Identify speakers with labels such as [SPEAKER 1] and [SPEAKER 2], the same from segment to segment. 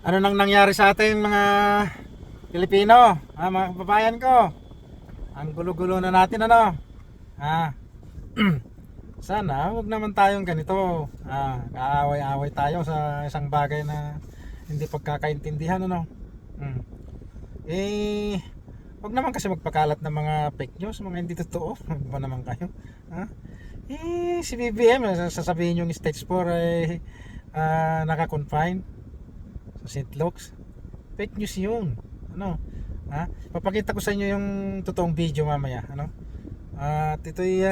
[SPEAKER 1] Ano nang nangyari sa ating mga Pilipino, mga kababayan ko? Ang gulo-gulo na natin, ano? Ah, sana wag naman tayong ganito. Kaaway-away tayo sa isang bagay na hindi pagkakaintindihan, ano? Hmm. Eh, wag naman kasi magpakalat ng mga fake news, mga hindi totoo. Ano ba naman kayo? Ha? Si BBM, sasabihin yung stage 4 ay naka-confine sa St. Luke's. Fake news yun. Ano? Papakita ko sa inyo yung totoong video mamaya, ano? At ito'y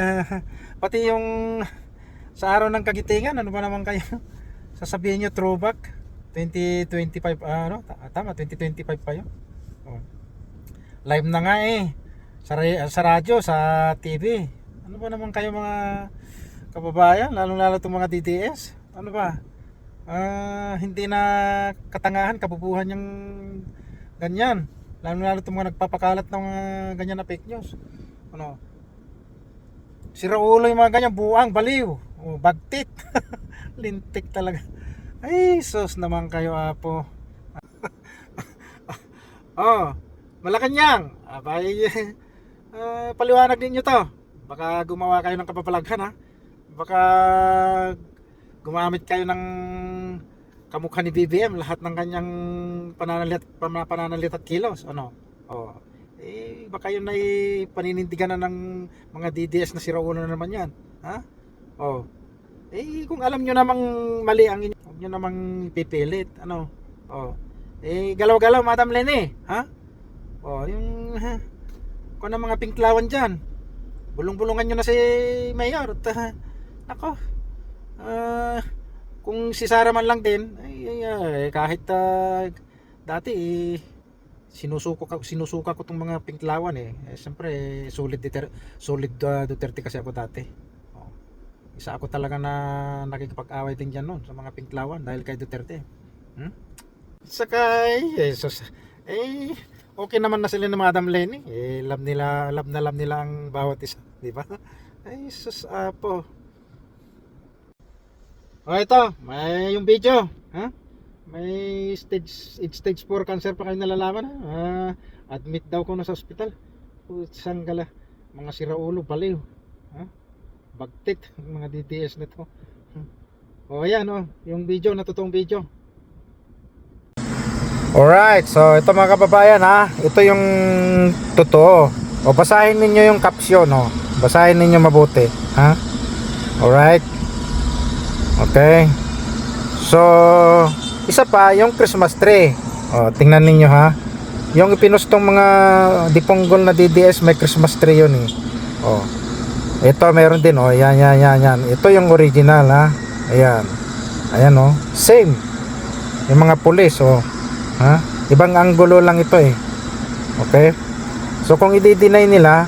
[SPEAKER 1] pati yung sa araw ng kagitingan, ano ba naman kayo? Sasabihin nyo throwback 2025, tama, 2025 pa yun. Oh. Live na nga sa radyo, sa TV. Ano ba naman kayo mga kababayan, lalo itong mga DDS? Ano ba? Hindi na katangahan, kabubuhan yung ganyan. Lalo itong mga nagpapakalat ng ganyan na fake news. Ano? Sira ulo yung mga ganyan, buang, baliw, bagtit. Lintik talaga. Ay, sus naman kayo, apo. Malacanang. Paliwanag ninyo to. Baka gumawa kayo ng kapabalaghan, ha. Baka gumamit kayo ng kamukha ni BBM, lahat ng kanyang pananalit at kilos, ano. Baka yun ay paninindigan na ng mga DDS na siraulo na naman yan, ha. Kung alam nyo namang mali ang inyo, huwag nyo namang pipilit, ano. Galaw-galaw, Madam Lene, ha. Yung kung ano mga pinklawan dyan, bulong-bulungan nyo na si Mayor. Nako, kung si Sara man lang din, kahit dati sinusuka ko tong mga pinklawan siyempre solid Duterte kasi ako dati. Isa ako talaga na nakikipag-away din dyan noon sa mga pinklawan dahil kay Duterte. Saka okay naman na sila ni Madam Lenny. Love nila ang bawat isa, di ba? Ay, sus apo. Ito, may yung video, ha? May stage 4 cancer pa kayo nalalaman, ha? Admit daw ko na sa ospital. Putsang gala, mga siraulo, baliw, ha? Bagtit, mga DDS nito. Ayan, yung video, na totoong video. Alright, so ito mga kababayan, ha, ito yung totoo. Basahin ninyo yung caption, basahin ninyo mabuti, ha. Alright. Okay. So isa pa, yung Christmas tree. Tingnan ninyo, ha. Yung ipinustong mga diponggol na DDS, may Christmas tree yun, ito meron din, yan. Ito yung original, ha. Ayan, same. Yung mga pulis, ha? Ibang anggulo lang ito, okay? So kung i-deny nila,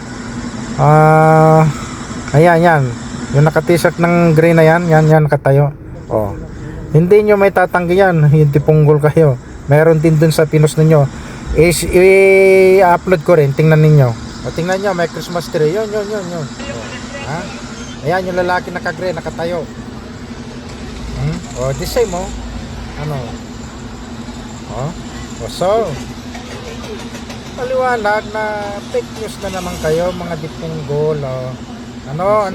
[SPEAKER 1] ayan, yung naka-t-shirt ng gray na yan nakatayo. Hindi nyo may tatanggi yan, hindi punggol kayo. Meron din dun sa pinos ninyo. I-upload ko rin, tingnan ninyo. Tingnan nyo, may Christmas tree. Yun. Ha? Ayan, yung lalaki naka-gray, nakatayo. The same, so paliwanag na fake news na naman kayo, mga dipunggol. Ano?